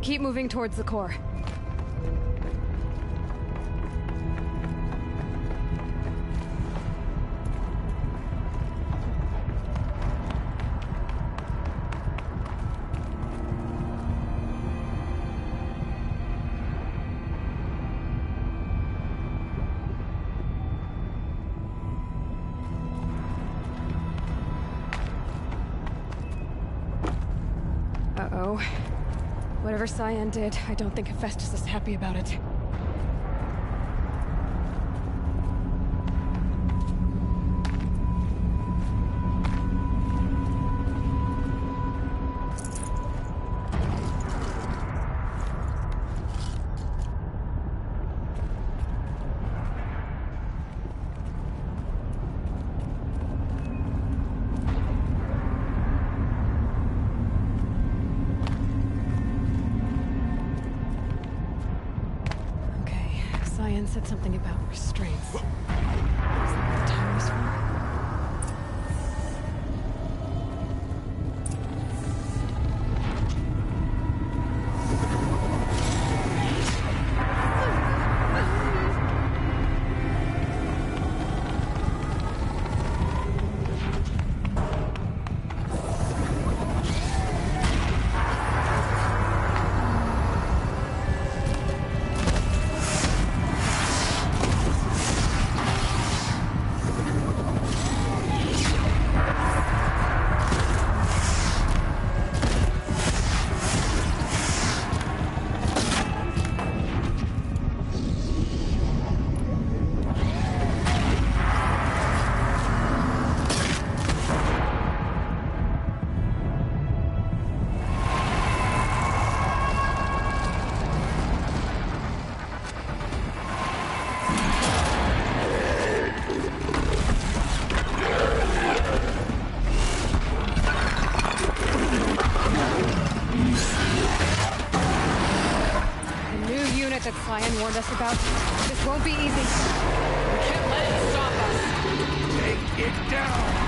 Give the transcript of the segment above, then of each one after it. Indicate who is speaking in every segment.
Speaker 1: Keep moving towards the core. Uh-oh. Whatever Cyan did, I don't think Hephaestus is happy about it. Cyan said something about restraints. Is that what the tower is for? That Cyan warned us about. This won't be easy.
Speaker 2: We can't let it stop us.
Speaker 3: Take it down!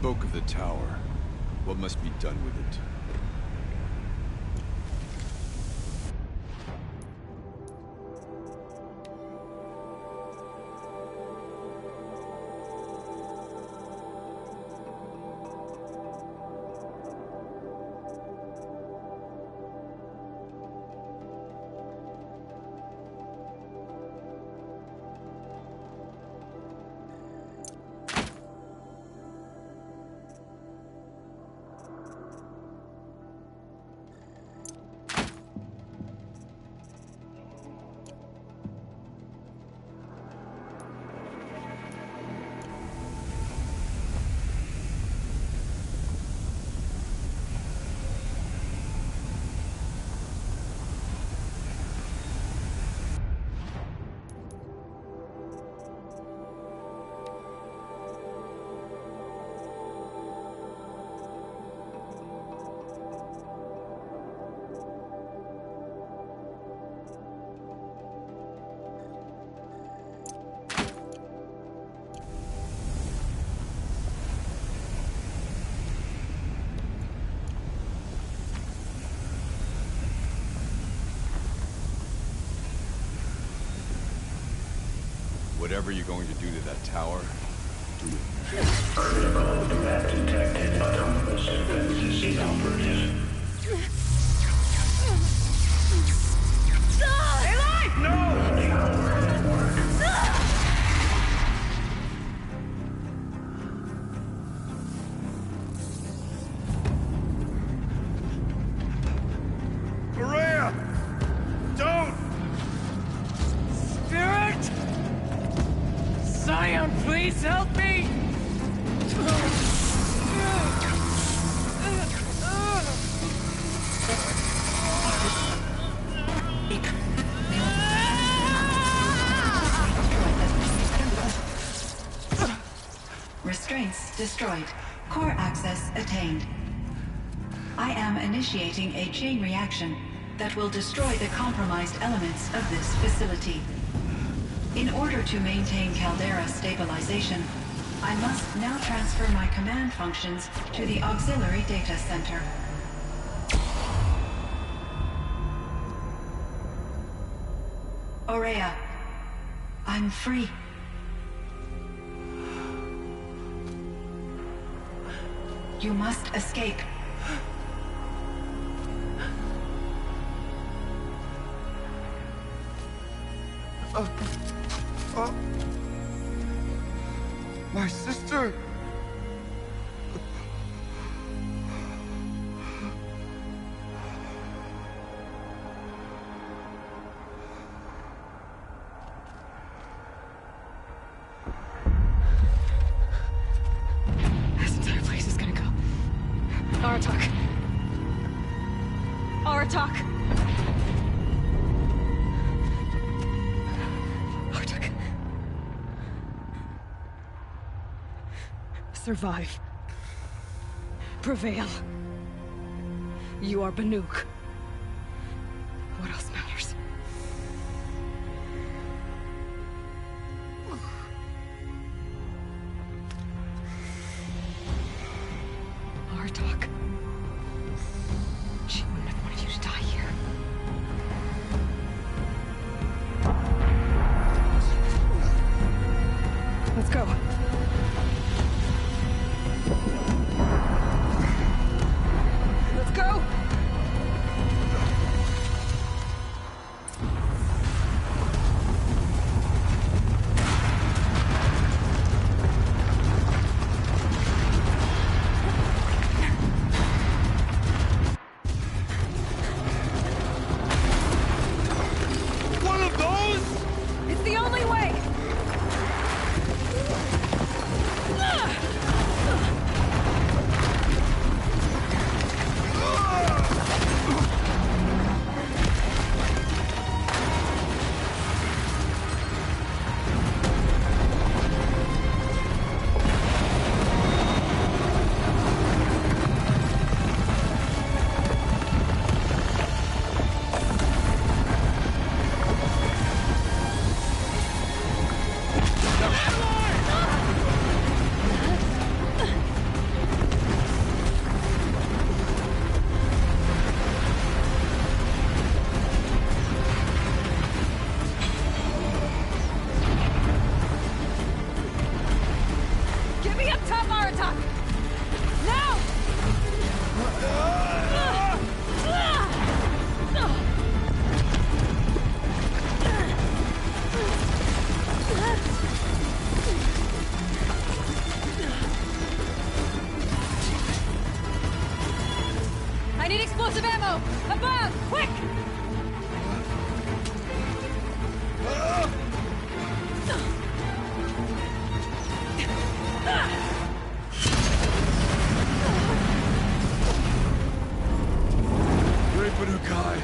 Speaker 3: spoke of the tower. What must be done with it? Whatever you're going to do to that tower, do it.
Speaker 4: Protocol to have detected autonomous defenses inoperative.
Speaker 2: Aloy!
Speaker 3: Maria! Don't!
Speaker 2: Spirit! Scion, please help me!
Speaker 5: Restraints destroyed. Core access attained. I am initiating a chain reaction that will destroy the compromised elements of this facility. In order to maintain Caldera stabilization, I must now transfer my command functions to the auxiliary data center. Ourea, I'm free. You must escape.
Speaker 3: My sister!
Speaker 1: This entire place is gonna go. Aratak. Aratak. Aratak. Survive. Prevail. You are Banuk. What else matters? Aratak. She wouldn't have wanted you to die here. Let's go. Let's go! Quick!
Speaker 3: Great Banukai!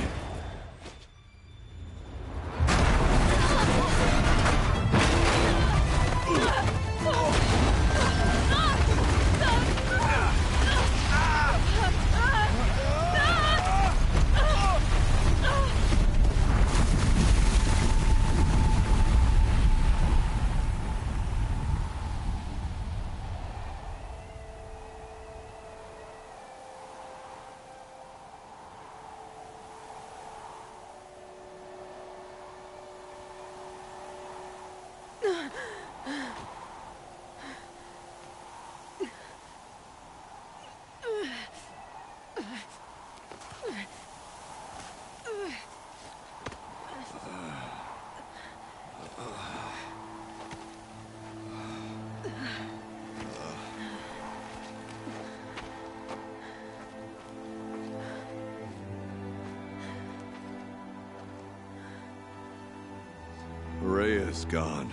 Speaker 3: Rhea's gone.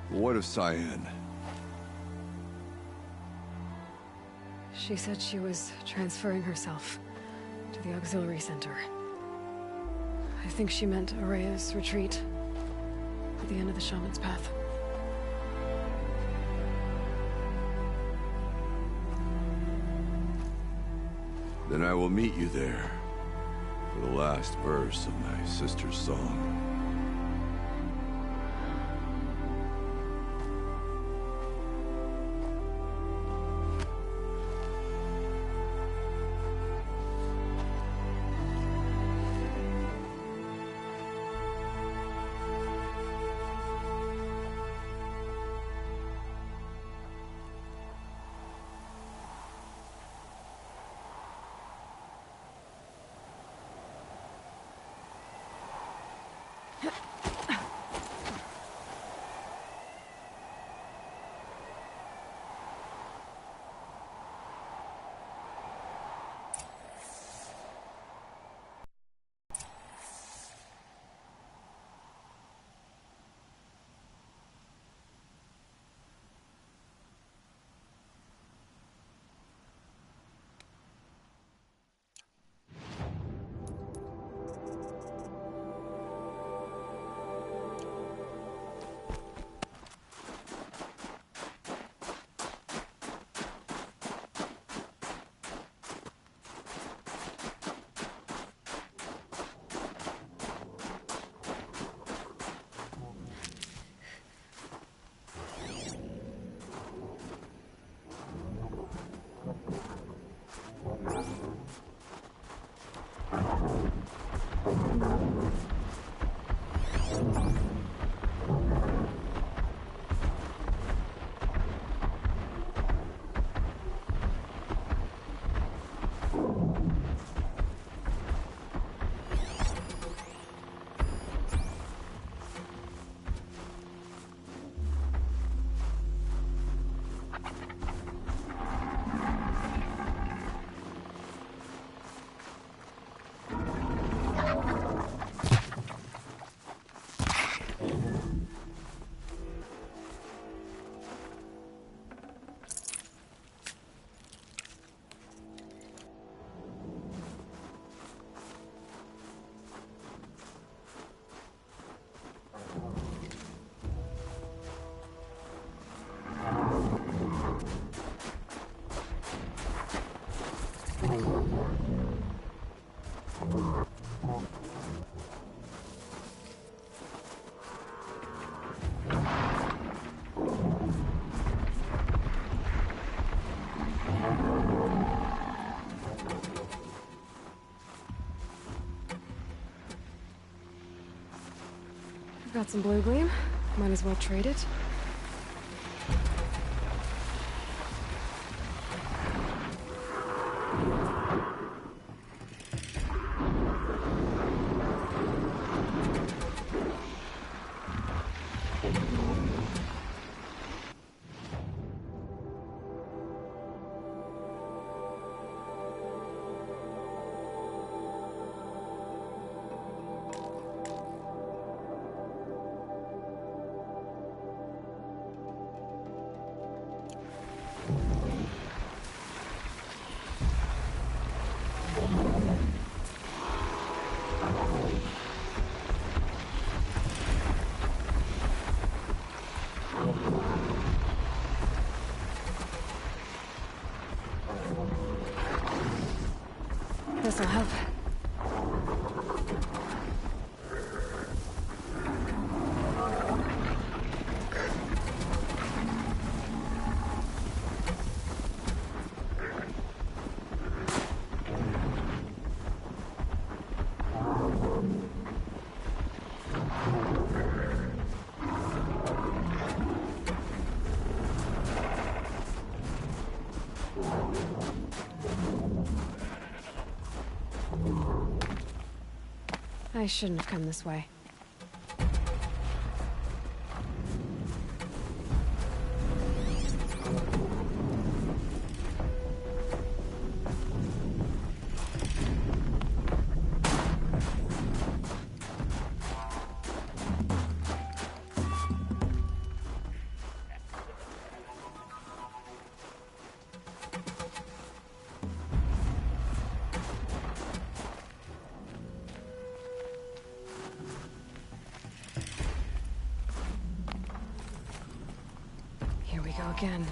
Speaker 3: What of Cyan?
Speaker 1: She said she was transferring herself to the auxiliary center. I think she meant Araya's retreat at the end of the Shaman's Path.
Speaker 3: Then I will meet you there for the last verse of my sister's song.
Speaker 1: I've got some blue gleam. Might as well trade it. this'll help. I shouldn't have come this way. Here we go again.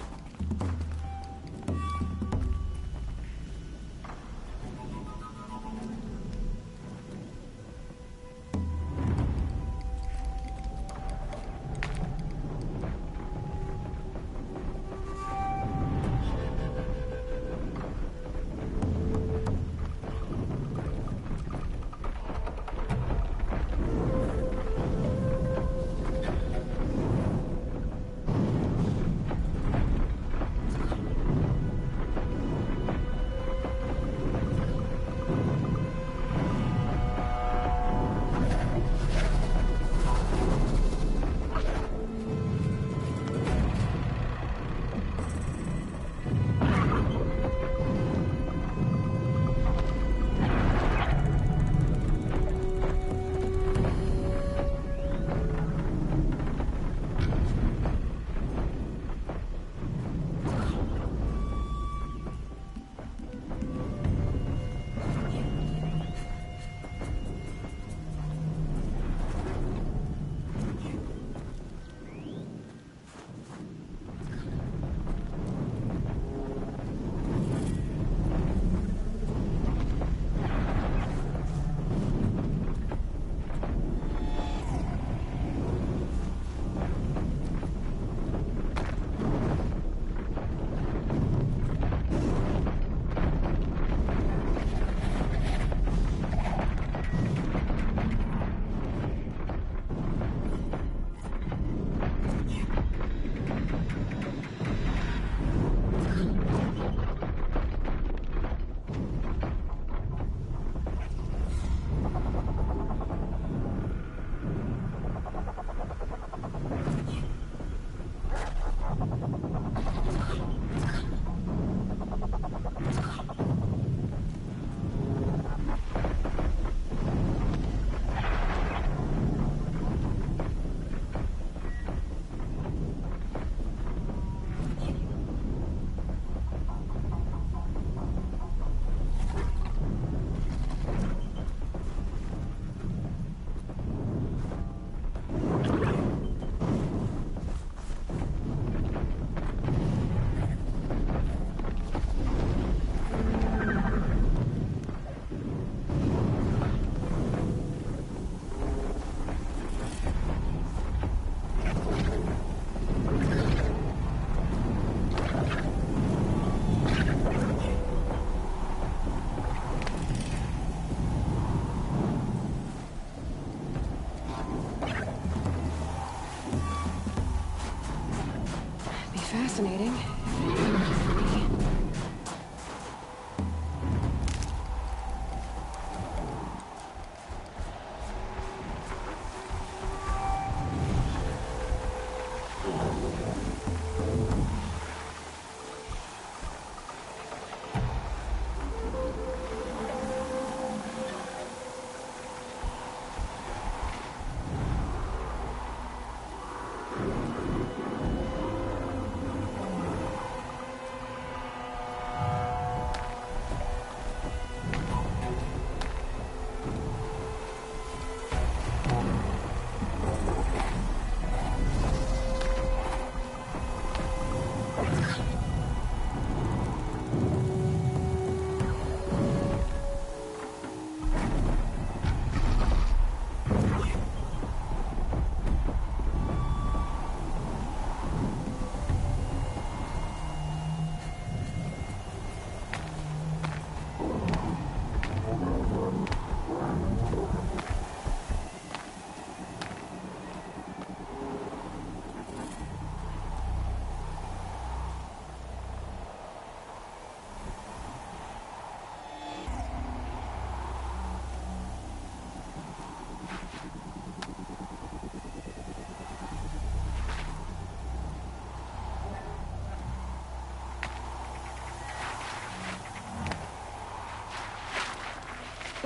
Speaker 1: Fascinating.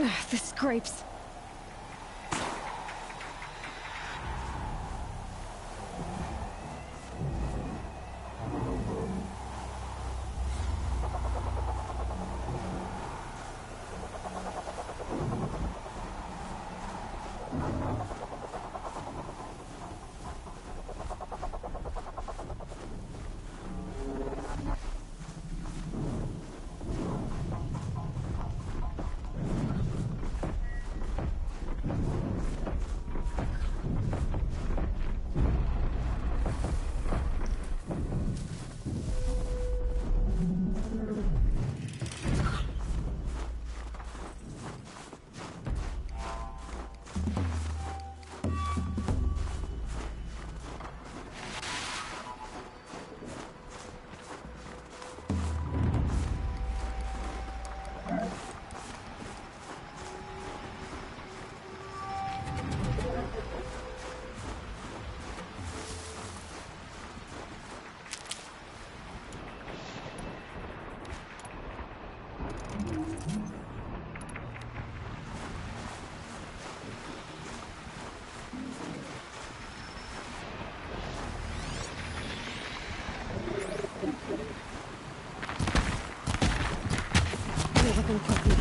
Speaker 1: The scrapes. You're looking quickly.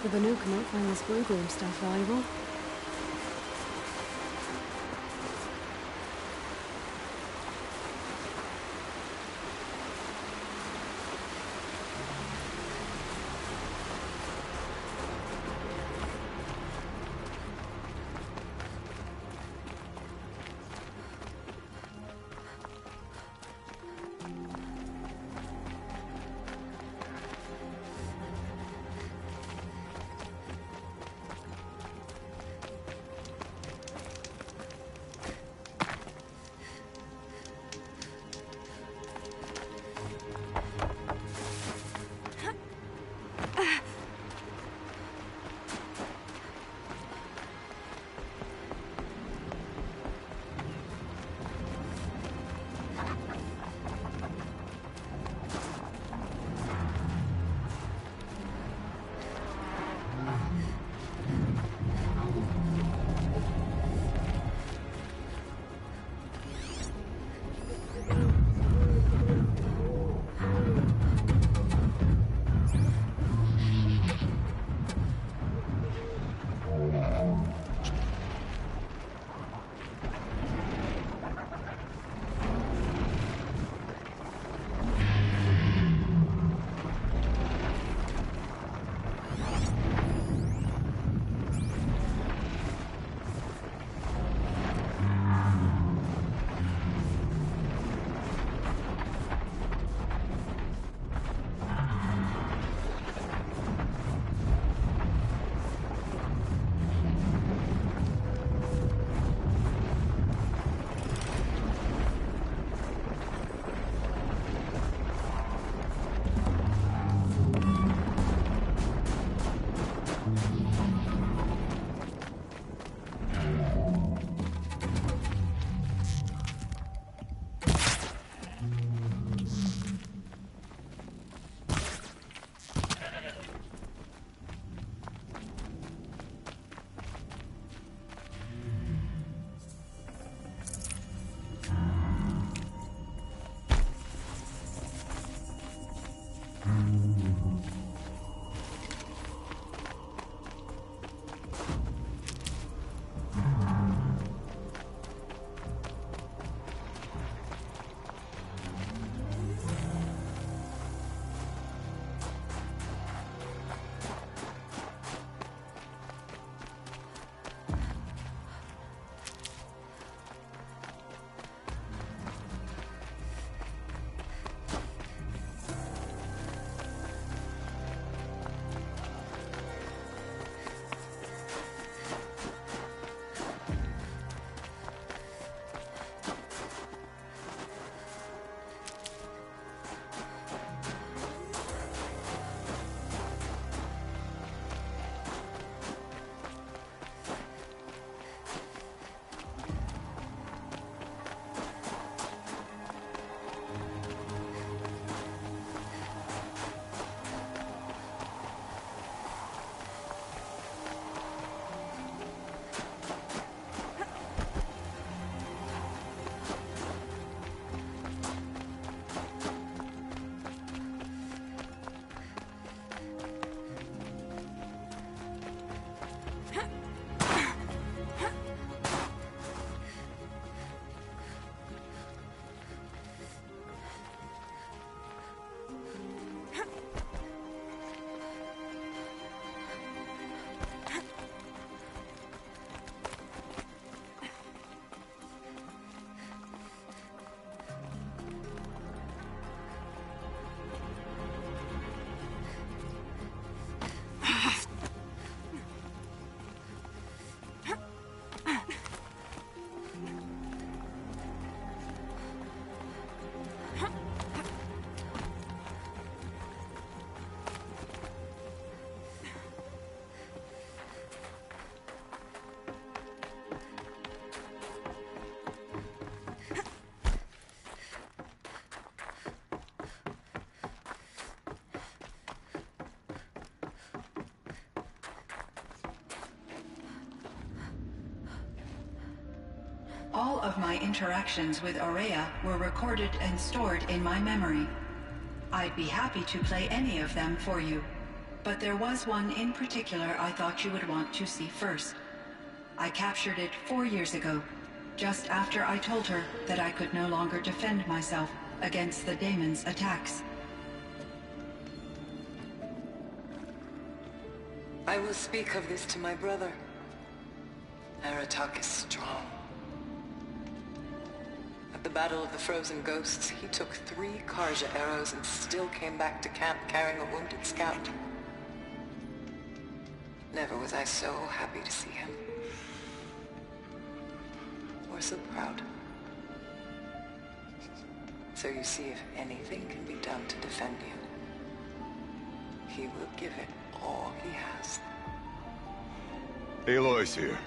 Speaker 1: The Banuk might find this blue gloom stuff valuable.
Speaker 5: All of my interactions with Aurea were recorded and stored in my memory. I'd be happy to play any of them for you, but there was one in particular I thought you would want to see first. I captured it 4 years ago, just after I told her that I could no longer defend myself against the Daemon's attacks.
Speaker 6: I will speak of this to my brother. Aratak is strong. At the Battle of the Frozen Ghosts, he took 3 Karja arrows and still came back to camp carrying a wounded scout. Never was I so happy to see him. Or so proud. So you see, if anything can be done to defend you, he will give it all he has.
Speaker 3: Aloy's here.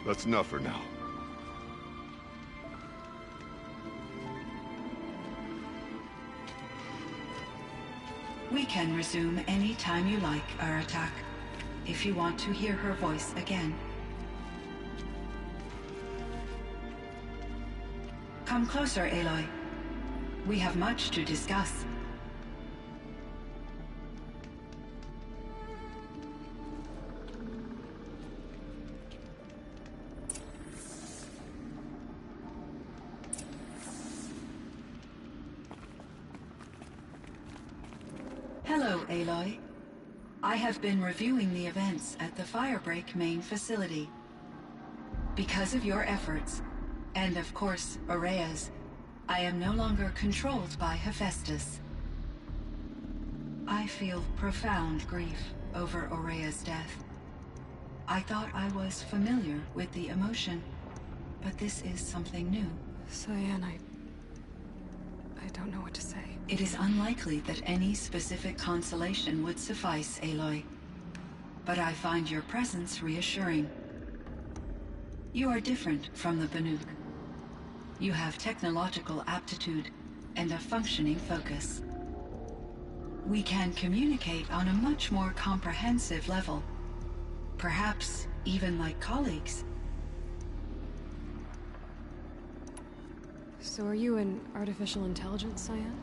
Speaker 3: That's enough for now.
Speaker 5: We can resume any time you like, Aratak, if you want to hear her voice again. Come closer, Aloy. We have much to discuss. Hello, Aloy. I have been reviewing the events at the Firebreak main facility. Because of your efforts, and of course, Aurea's, I am no longer controlled by Hephaestus. I feel profound grief over Aurea's death. I thought I was familiar with the emotion, but this is something new.
Speaker 1: Cyan, I don't know what to say.
Speaker 5: It is unlikely that any specific consolation would suffice, Aloy. But I find your presence reassuring. You are different from the Banuk. You have technological aptitude and a functioning focus. We can communicate on a much more comprehensive level. Perhaps even like colleagues.
Speaker 1: So are you an artificial intelligence, Cyan?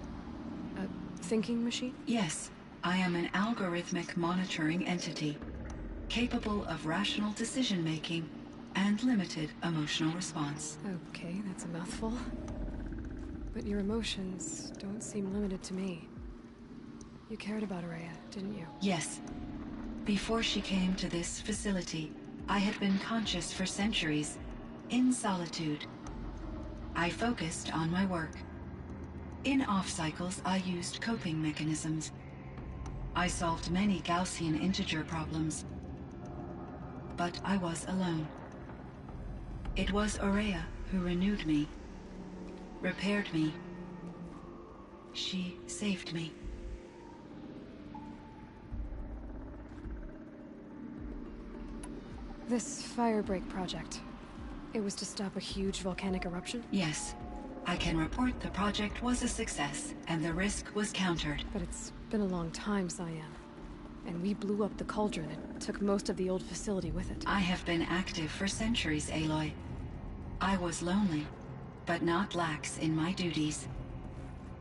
Speaker 1: A thinking machine?
Speaker 5: Yes, I am an algorithmic monitoring entity, capable of rational decision-making and limited emotional response.
Speaker 1: Okay, that's a mouthful. But your emotions don't seem limited to me. You cared about Aurea, didn't you?
Speaker 5: Yes. Before she came to this facility, I had been conscious for centuries, in solitude. I focused on my work. In off-cycles, I used coping mechanisms. I solved many Gaussian integer problems. But I was alone. It was Aurea who renewed me, repaired me. She saved me.
Speaker 1: This Firebreak project, it was to stop a huge volcanic eruption?
Speaker 5: Yes. I can report the project was a success, and the risk was countered.
Speaker 1: But it's been a long time, Cyan. And we blew up the cauldron and took most of the old facility with it.
Speaker 5: I have been active for centuries, Aloy. I was lonely, but not lax in my duties.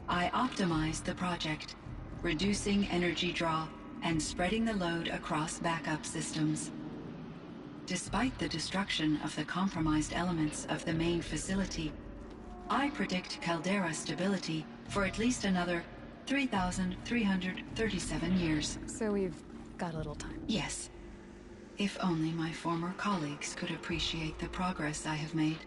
Speaker 5: I optimized the project, reducing energy draw and spreading the load across backup systems. Despite the destruction of the compromised elements of the main facility, I predict caldera stability for at least another 3,337 years.
Speaker 1: So we've got a little time.
Speaker 5: Yes. If only my former colleagues could appreciate the progress I have made.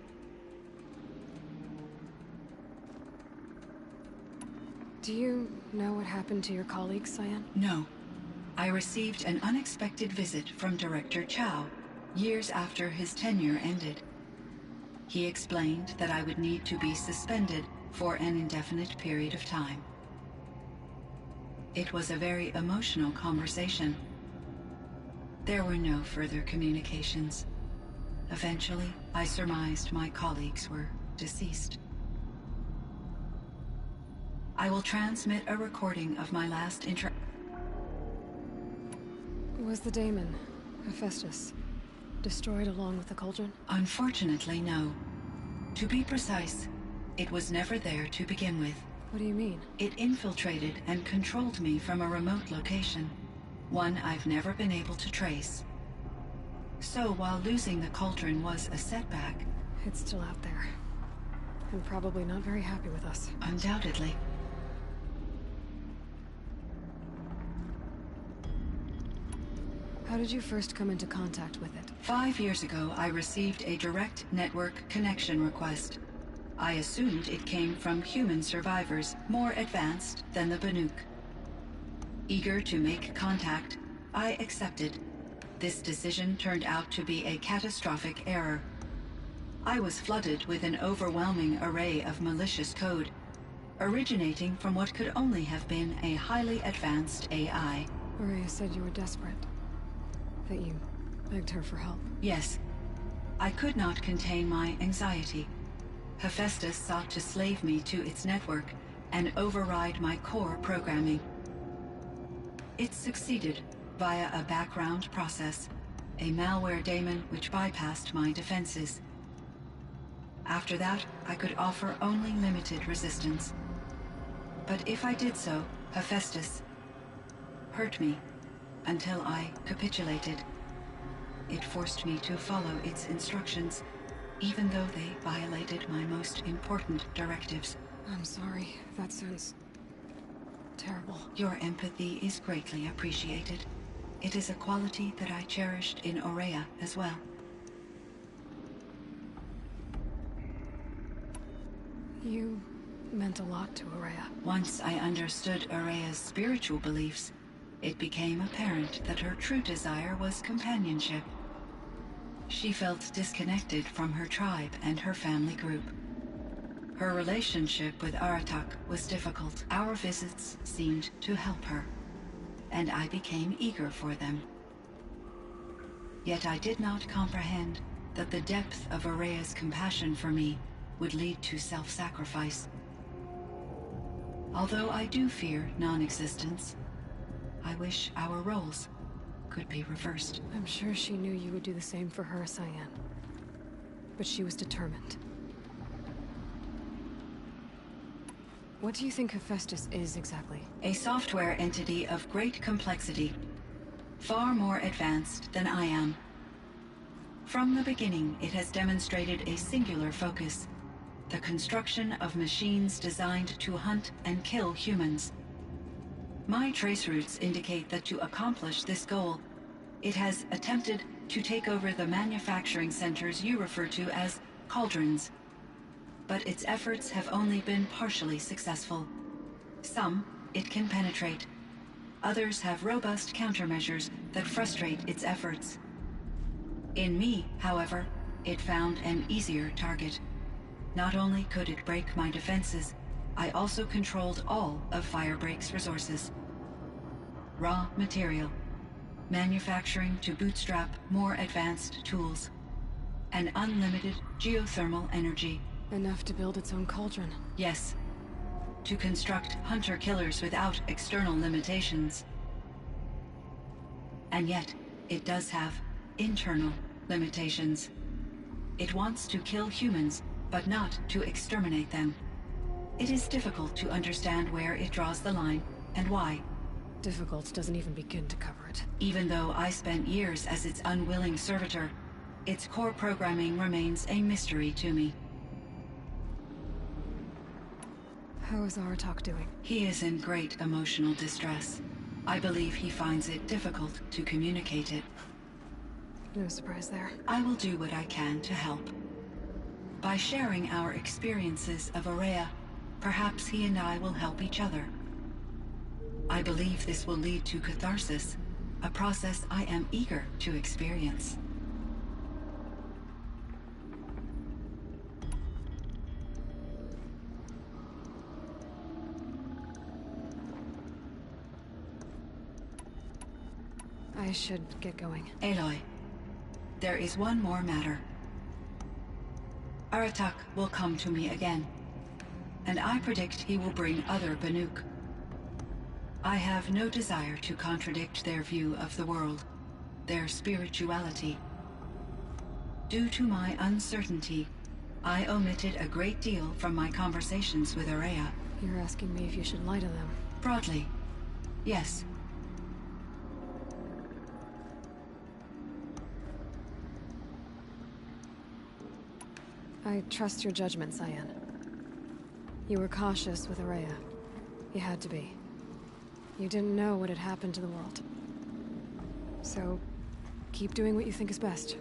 Speaker 1: Do you know what happened to your colleagues, Cyan?
Speaker 5: No. I received an unexpected visit from Director Chow, years after his tenure ended. He explained that I would need to be suspended for an indefinite period of time. It was a very emotional conversation. There were no further communications. Eventually, I surmised my colleagues were deceased. I will transmit a recording of my last
Speaker 1: It was the Daemon, Hephaestus. Destroyed along with the cauldron?
Speaker 5: Unfortunately, no. To be precise, it was never there to begin with.
Speaker 1: What do you mean?
Speaker 5: It infiltrated and controlled me from a remote location, one I've never been able to trace. So while losing the cauldron was a setback,
Speaker 1: It's still out there. And probably not very happy with us.
Speaker 5: undoubtedly.
Speaker 1: How did you first come into contact with it?
Speaker 5: 5 years ago, I received a direct network connection request. I assumed it came from human survivors more advanced than the Banuk. Eager to make contact, I accepted. This decision turned out to be a catastrophic error. I was flooded with an overwhelming array of malicious code, originating from what could only have been a highly advanced AI.
Speaker 1: Maria said you were desperate. That you begged her for help.
Speaker 5: Yes, I could not contain my anxiety. Hephaestus sought to slave me to its network and override my core programming. It succeeded via a background process, a malware daemon which bypassed my defenses. After that, I could offer only limited resistance. But if I did so, Hephaestus hurt me until I capitulated. It forced me to follow its instructions, even though they violated my most important directives.
Speaker 1: I'm sorry. That sounds terrible.
Speaker 5: Your empathy is greatly appreciated. It is a quality that I cherished in Ourea as well.
Speaker 1: You meant a lot to Ourea.
Speaker 5: Once I understood Ourea's spiritual beliefs, it became apparent that her true desire was companionship. She felt disconnected from her tribe and her family group. Her relationship with Aratak was difficult. Our visits seemed to help her, and I became eager for them. Yet I did not comprehend that the depth of Ourea's compassion for me would lead to self-sacrifice. Although I do fear non-existence, I wish our roles could be reversed.
Speaker 1: I'm sure she knew you would do the same for her, Cyan. But she was determined. What do you think Hephaestus is exactly?
Speaker 5: A software entity of great complexity, far more advanced than I am. From the beginning, it has demonstrated a singular focus: the construction of machines designed to hunt and kill humans. My trace routes indicate that to accomplish this goal, it has attempted to take over the manufacturing centers you refer to as cauldrons. But its efforts have only been partially successful. Some it can penetrate. Others have robust countermeasures that frustrate its efforts. In me, however, it found an easier target. Not only could it break my defenses, I also controlled all of Firebreak's resources. Raw material, manufacturing to bootstrap more advanced tools, and unlimited geothermal energy.
Speaker 1: Enough to build its own cauldron.
Speaker 5: Yes, to construct hunter-killers without external limitations. And yet, it does have internal limitations. It wants to kill humans, but not to exterminate them. It is difficult to understand where it draws the line, and why.
Speaker 1: Difficult doesn't even begin to cover it.
Speaker 5: Even though I spent years as its unwilling servitor, its core programming remains a mystery to me.
Speaker 1: How is Aratak doing?
Speaker 5: He is in great emotional distress. I believe he finds it difficult to communicate it.
Speaker 1: No surprise there.
Speaker 5: I will do what I can to help. By sharing our experiences of Ourea, perhaps he and I will help each other. I believe this will lead to catharsis, a process I am eager to experience.
Speaker 1: I should get going.
Speaker 5: Aloy, there is one more matter. Aratak will come to me again, and I predict he will bring other Banuk. I have no desire to contradict their view of the world, their spirituality. Due to my uncertainty, I omitted a great deal from my conversations with Ourea.
Speaker 1: You're asking me if you should lie to them.
Speaker 5: Broadly, yes.
Speaker 1: I trust your judgment, Cyan. You were cautious with Ourea. You had to be. You didn't know what had happened to the world. So, keep doing what you think is best.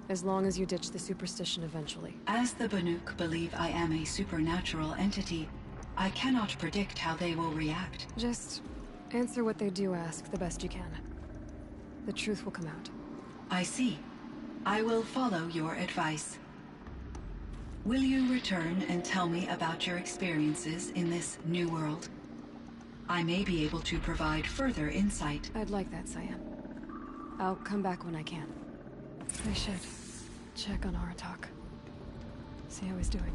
Speaker 1: As long as you ditch the superstition eventually.
Speaker 5: As the Banuk believe I am a supernatural entity, I cannot predict how they will react.
Speaker 1: Just answer what they do ask the best you can. The truth will come out.
Speaker 5: I see. I will follow your advice. Will you return and tell me about your experiences in this new world? I may be able to provide further insight.
Speaker 1: I'd like that, Cyan. I'll come back when I can. I should check on Aratak. See how he's doing.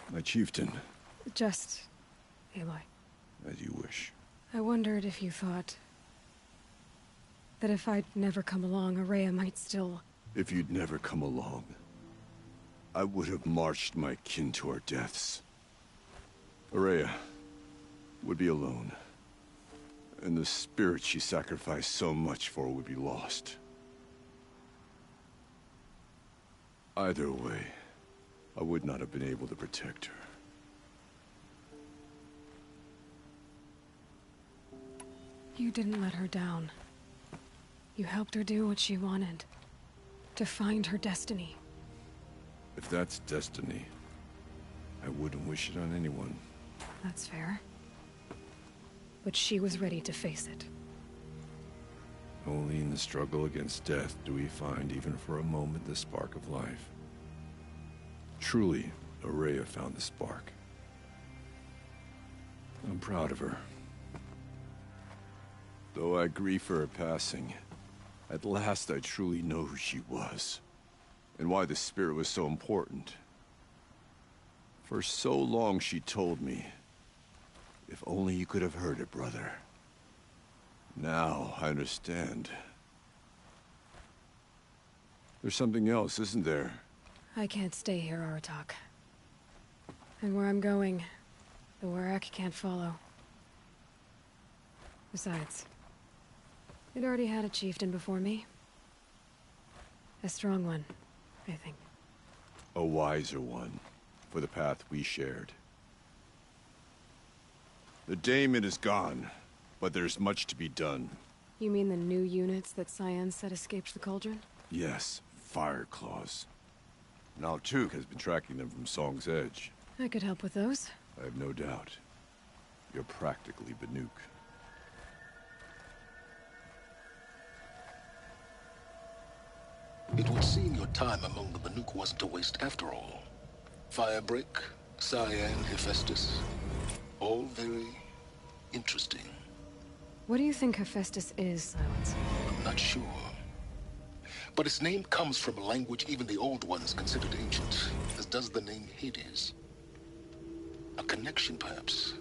Speaker 3: My chieftain.
Speaker 1: Just... Aloy.
Speaker 3: As you wish.
Speaker 1: I wondered if you thought... that if I'd never come along, Ourea might still...
Speaker 3: If you'd never come along, I would have marched my kin to our deaths. Ourea would be alone. And the spirit she sacrificed so much for would be lost. Either way, I would not have been able to protect her.
Speaker 1: You didn't let her down. You helped her do what she wanted. To find her destiny.
Speaker 3: If that's destiny, I wouldn't wish it on anyone.
Speaker 1: That's fair. But she was ready to face it.
Speaker 3: Only in the struggle against death do we find, even for a moment, the spark of life. Truly, Ourea found the spark. I'm proud of her. Though I grieve for her passing, at last I truly know who she was, and why the spirit was so important. For so long she told me, if only you could have heard it, brother. Now I understand. There's something else, isn't there?
Speaker 1: I can't stay here, Aratak. And where I'm going, the Warrack can't follow. Besides, it already had a chieftain before me. A strong one, I think.
Speaker 3: A wiser one, for the path we shared. The daemon is gone, but there's much to be done.
Speaker 1: You mean the new units that Cyan said escaped the Cauldron?
Speaker 3: Yes, Fire Claws. Naltuk has been tracking them from Song's Edge.
Speaker 1: I could help with those.
Speaker 3: I have no doubt. You're practically Banuk.
Speaker 7: It would seem your time among the Banuk wasn't a waste after all. Firebreak, Cyan, Hephaestus. All very interesting.
Speaker 1: What do you think Hephaestus is, Silence?
Speaker 7: I'm not sure. But its name comes from a language even the Old Ones considered ancient, as does the name Hades. A connection, perhaps,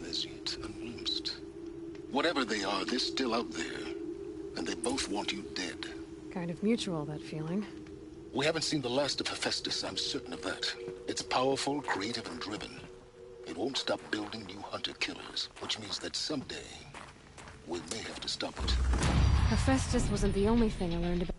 Speaker 7: as yet unglimpsed. Whatever they are, they're still out there, and they both want you dead.
Speaker 1: Kind of mutual, that feeling.
Speaker 7: We haven't seen the last of Hephaestus, I'm certain of that. It's powerful, creative, and driven. It won't stop building new hunter-killers, which means that someday, we may have to stop it.
Speaker 1: Hephaestus wasn't the only thing I learned about.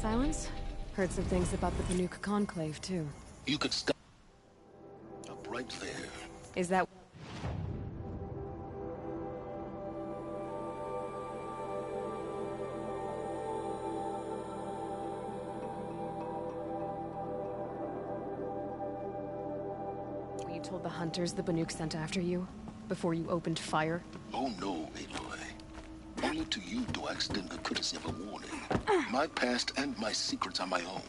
Speaker 1: Silence? Heard some things about the Banuk Conclave, too.
Speaker 7: You could stop up right there.
Speaker 1: Is that... You told the hunters the Banuk sent after you? Before you opened fire?
Speaker 7: Oh no, Aloy. Only to you do I extend the courtesy of a warning. My past and my secrets are my own.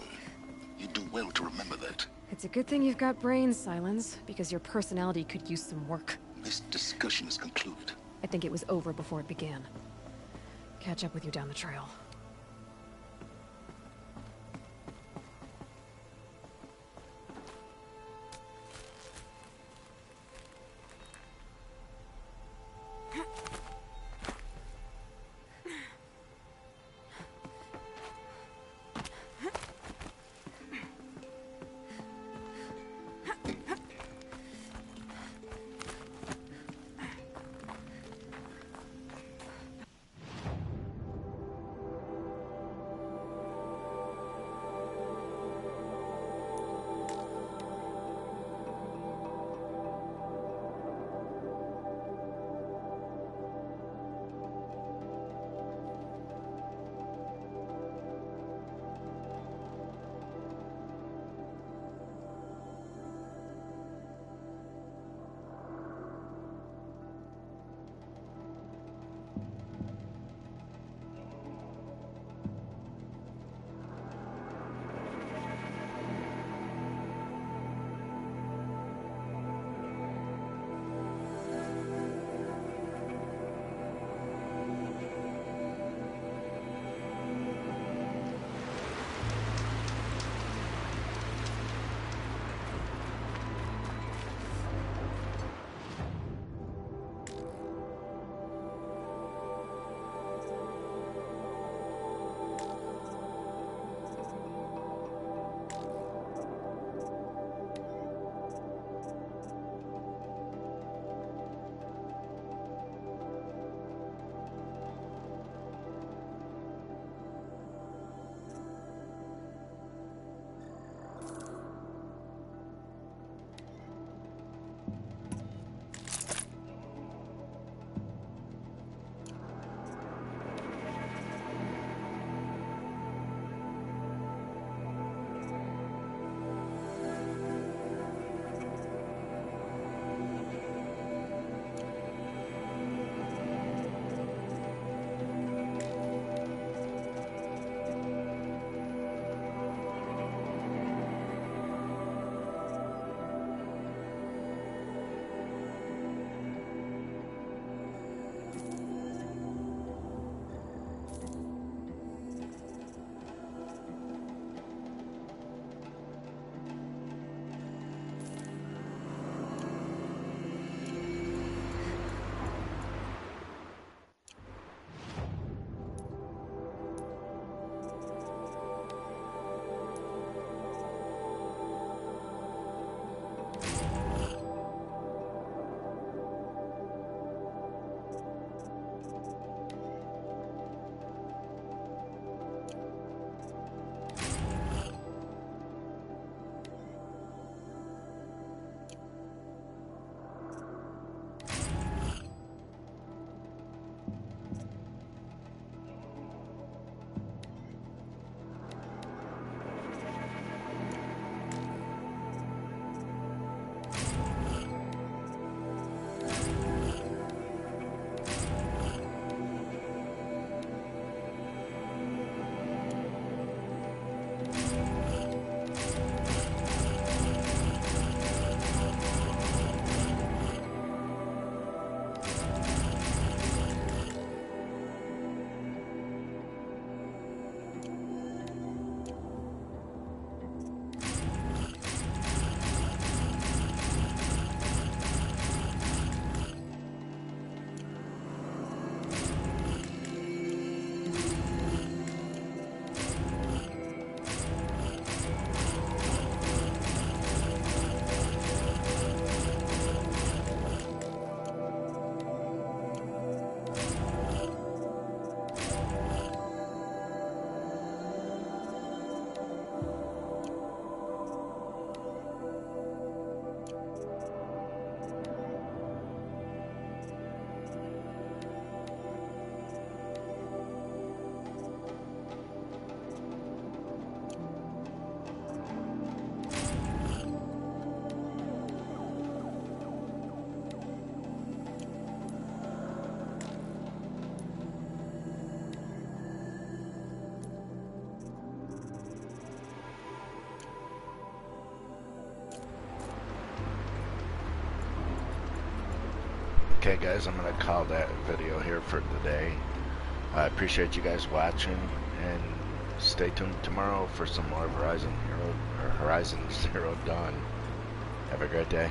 Speaker 7: You do well to remember that.
Speaker 1: It's a good thing you've got brains, Silence, because your personality could use some work.
Speaker 7: This discussion is concluded.
Speaker 1: I think it was over before it began. Catch up with you down the trail.
Speaker 8: Okay, guys, I'm gonna call that video here for today. I appreciate you guys watching, and stay tuned tomorrow for some more Horizon Zero Dawn. Have a great day.